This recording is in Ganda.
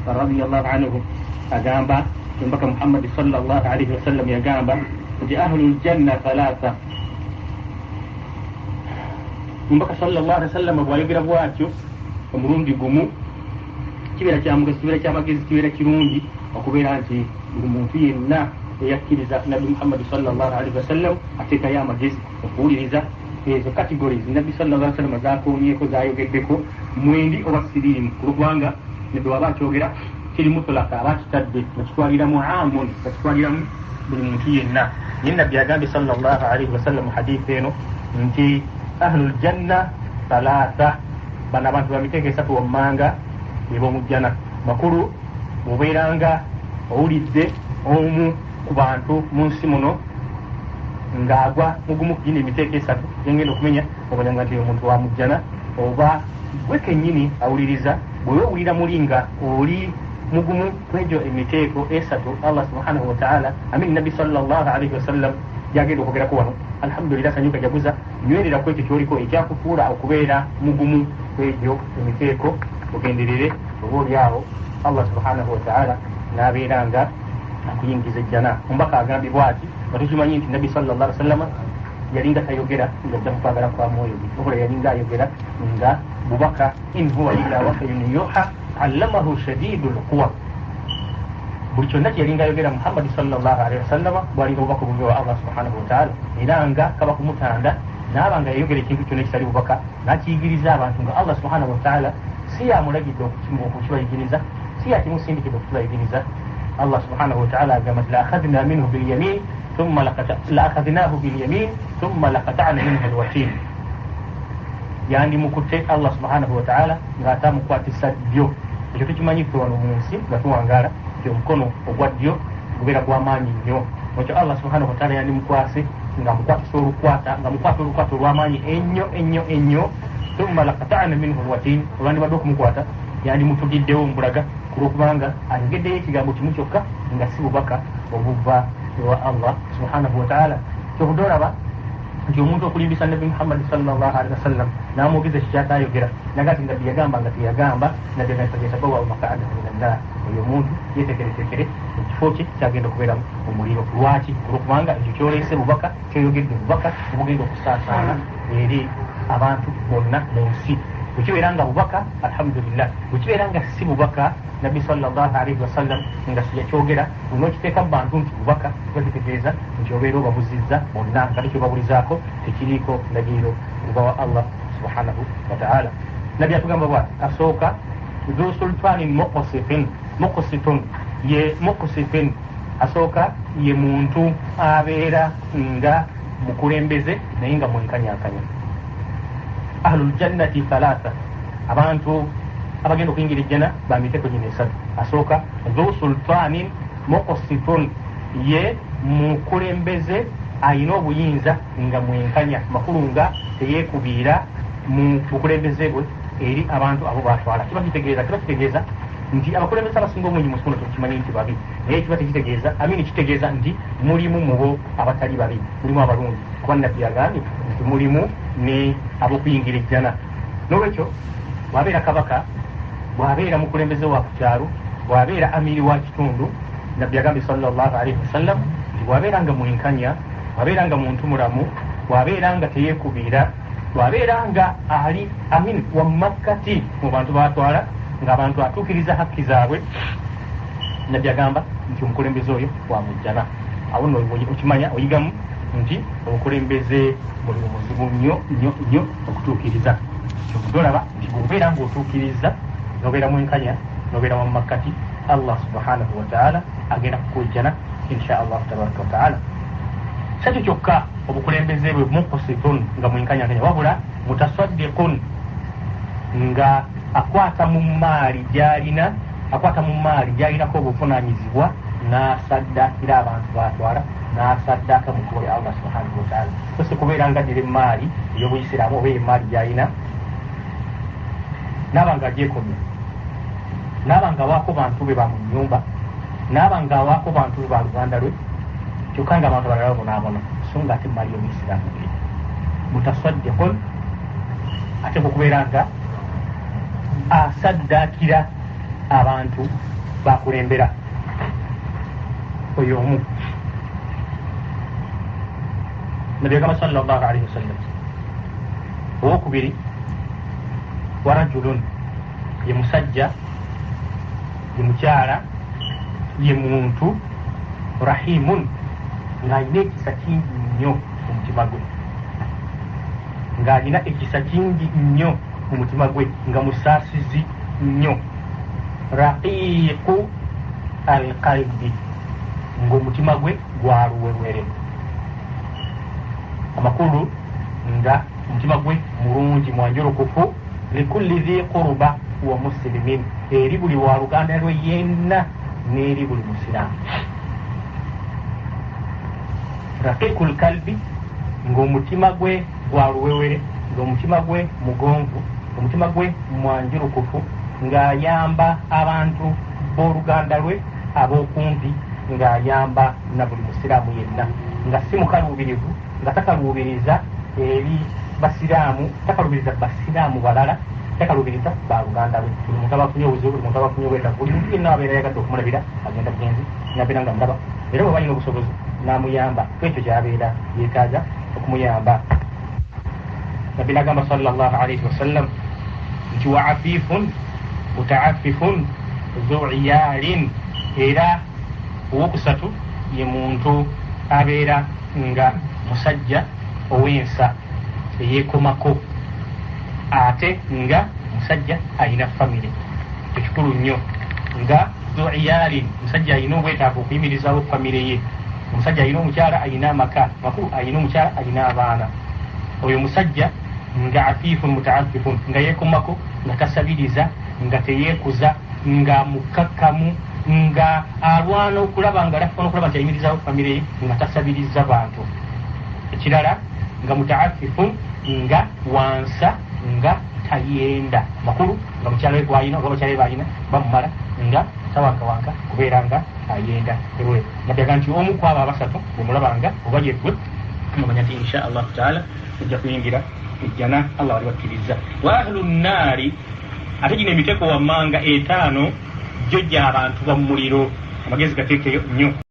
radiyallahu anhu agamba mbaka Muhammad sallallahu alaihi wasallam yagamba nti ahlul janna thalatha. Mbaka sallallahu alaihi wasallam bwayogera bwatyo omulundi gumu kibeera kyamugaso, kibeera kyamagezi, kibeera kirungi okubeera nti buli muntu yenna eyakkiriza nabbi Muhammad sallallahu alaihi wasallam ateekayo amagezi okuwuliriza ezo categories nabbi sallallahu alaihi wasallam zakoonyeko zayogeddeko mwendi oba siriimu, kulubanga nebwe waba akyogera kiri mutulaka aba kitadde nakitwaliramu amun, nakitwaliramu buli muntu yenna. Naye nabbi agambye sallallahu alaihi wasallam hadithi eno nti ahlul janna thalatha, bano abantu bamiteeko esatu wammanga eb'omujjana. Makulu mubeeranga owulidde omu ku bantu mu nsi muno ng'agwa mugumu kugina emiteeko esatu yengenda okumenya obanyanga nti omuntu wa mujjana, oba gwe kennyini awuliriza bwe weewulira muli nga oli mugumu kwegyo emiteeko esatu. Allah subhanahu wa ta'ala nabbi sallallahu alaihi wasallam yagenda okwogerako wano, alhamdulillah sanyuka jaguza nywerera ku ekyo kyoliko ekyakufuula okubeera mugumu kwegyo emiteeko, ogenderere oba olyawo Allah subhanahu wa ta'ala n'abeeranga akuyingiza ejjana. Ombaka agambye bw'ati nga tukimanyi nti nabbi sallallahu alaihi wasallam yalinga tayogera nga ajja kukwagala kwa mwoyo gwe, okola yalinga ayogera nga bubaka in huwa illa wahyun yuha allamahu shadidul quwa. Buli kyonna kyeyalinga ayogera Muhammad sallallahu alaihi wasallam bwalinga bubaka buve wa Allah subhanahu wa ta'ala, era nga kaba kumutanda n'abanga yayogera ekintu kyonna ekitali bubaka n'akiyigiriza abantu nga Allah subhanahu wa ta'ala si yamulagidde okukibayigiriza, si yakimusindikidde okukibayigiriza. Allah subhanahu wa ta'ala agamba la akhadna minhu bil yamin thumma laqadnahu bil yamin thumma laqata'na minhu al watin. Yani mukutte Allah subhanahu wa ta'ala ngata mukwatisa ddyo. Ekyo tukimanyi ffe wano mu nsi nga tuwangala nti omukono ogwa ddyo gubeera gw'amaanyi nnyo. Ekyo Allah subhanahu wa ta'ala yani mukwase nga mukwatisa olukwata, nga mukwata olukwata olw'amaanyi ennyo ennyo ennyo. Thumma laqata'na minhu al watin, olwandibadde okumukwata yani mutugiddewo mbulaga kulwokubanga ayogeddeyo ekigambo kimu kyokka nga si bubaka obuva ewa Allah subhanahu wa ta'ala. Kyokudde olaba nti omuntu okulimbisa nabbi Muhammad sallallahu alaihi wasallam n'amwogeza kikyatayogera naga ati nabbi yagamba nga teyagamba, nabbi agategesabawa maq'adahu minan nar. Oyo omuntu yetekeretekere ekifo kye kyagenda okubeeramu omuliro. Lwaki? Kulwokubanga ekyo kyoleese bubaka, kyoyogedde bubaka obugenda okusaasaana eri abantu bonna mu nsi. Bwekibeera nga bubaka alhamdulillah, bwekibeera nga si bubaka nabbi sallallahu alaihi wasallam nga siyakyogera onokiteeka mu bantu nti bubaka bakitegeeza nti obeera obabuzizza bonna nga tekyobabulizaako tekiriiko ndagiro kuva wa Allah subhanahu wa ta'ala. Nabbi atugamba bwati asooka dhu sultanin muqsitun ye muqsitin, asooka ye muntu abeera nga mukulembeze naye nga mwenkanyakanya. Ahlul jannati thalatha, abantu abagenda okuyingira ejjana bamiteeko gino esatu. Asooka dhu sultanin muqsitun, ye mukulembeze ayina obuyinza nga mwenkanya, makulu nga teyeekubiira mu bukulembeze bwe eri abantu abo batwala. Kiba kitegeeza nti abakulembeze abasinga obungi mu kitundu tukimanyi nti babi, naye kiba tekitegeeza kitegeeza nti mulimu mubo abatali babi, mulimu abalungi, kuba nabbi yagambye nti mulimu ne ab'okuyingira ejjana. N'olwekyo bw'abeera kabaka, bw'abeera mukulembeze wa ku kyalo, bw'abeera amiri wa kitundu, nabbi yagambye sallallahu alaihi wasallam nti bw'abeera nga mwenkanya, bw'abeera nga muntu mulamu, bw'abeera nga teyeekubiira, bw'abeera nga ali amin wa makkati mu bantu batwala, ng'abantu atuukiriza hakki zaabwe, nabbi agamba nti omukulembeze oyo wa mujjana. Awo nno okimanya oyigamu nti obukulembeze buli muzibu nnyo okutuukiriza. Kyokudolaba nti bw'obeera ng'otuukiriza n'obeera mwenkanya n'obeera wa makkati, Allah subhanahu wa ta'ala agenda kukujjana insha Allah tabaraka wa ta'ala. Sakyo kyokka obukulembeze bwe muqsitun nga mwenkanyakanya, wabula mutasaddiqun nga akwata mu maali gy'alinako obuvunaanyizibwa n'asaddakira abantu batwala, n'asaddaka mu kkubo lya Allah subhanahu wa ta'ala. So si kubeera nga ddira emaali ey'obuyisiraamu oba emaali gy'alina naaba nga agyekomya, naaba nga awaako bantu be ba mu nnyumba, naaba nga awaako bantu be ba luganda lwe, kyokka nga abantu balala bonaabona, so nga ate emaali y'obuyisiraamu eri mutasaddiqun, ate okubeera nga asaddakira abantu bakulembera oyo omu nabi agamba sallallahu alaihi wasallam owokubiri warajulun ye musajja ye mukyala ye muntu rahimun ng'alina ekisa kingi nnyo mu mutima gwe ng'alina ekisa kingi nnyo mu mutima gwe nga musaasizi nnyo raqiqu alqalbi ng'omutima gwe gwaluwewere amakulu nga omutima gwe mulungi mwanjolokofu likulli dhi quruba wa muslimin eri buli wa luganda lwe yenna n'eri buli musiraamu raqiqul kalbi ng'omutima gwe gwaluwewere ng'omutima gwe mugonvu omutima gwe mwanjulukufu ng'ayamba abantu b'oluganda lwe ab'okumpi ng'ayamba na buli musiraamu yenna nga si mukaluubirivu nga takaluubiriza eri basiraamu takalubiriza basiraamu balala takalubiriza baluganda lwe buli muntu abafunye obuzibu buli muntu abafunye obwetaavu buli muntu yenna abeera yagadde okumulabira agenda bugenzi nabeera nga mulaba era bwe balina obusobozi namuyamba kwekyo kyabeera yeetaaga okumuyamba nabbi nagamba sallallahu alaihi wasallam nti wa afifun mutaafifun zu iyalin era owokusatu ye muntu abeera nga musajja ow'ensa eyeekomako ate nga musajja alina famire ekikulu nnyo nga zu iyalin musajja alina obwetaavu okuyimirizawo famire ye omusajja alina omukyala alina amaka makulu alina omukyala alina abaana oyo musajja nga afifun mutaafifun nga yeekomako nga tasabiriza nga teyeekuza nga mukakkamu nga alwana okulaba nga alafuna okulaba nti ayimirizawo famire ye nga tasabiriza bantu ekirala nga mutaafifun nga wansa nga tayenda makulu nga mukyala we gwalina oba bakyala we balina bamumala nga tawankawanka kubeera nga ayenda erwe nabyaga nti omu kwabo abasatu bwemulabanga oba yegwe mumanya nti insha allahu taala ojja kuyingira ejjana allah wali wakkiriza wa ahlu nnaari ate gino emiteko wammanga etaano jjo gy'abantu bamuliro amagezi gateekeyo nnyo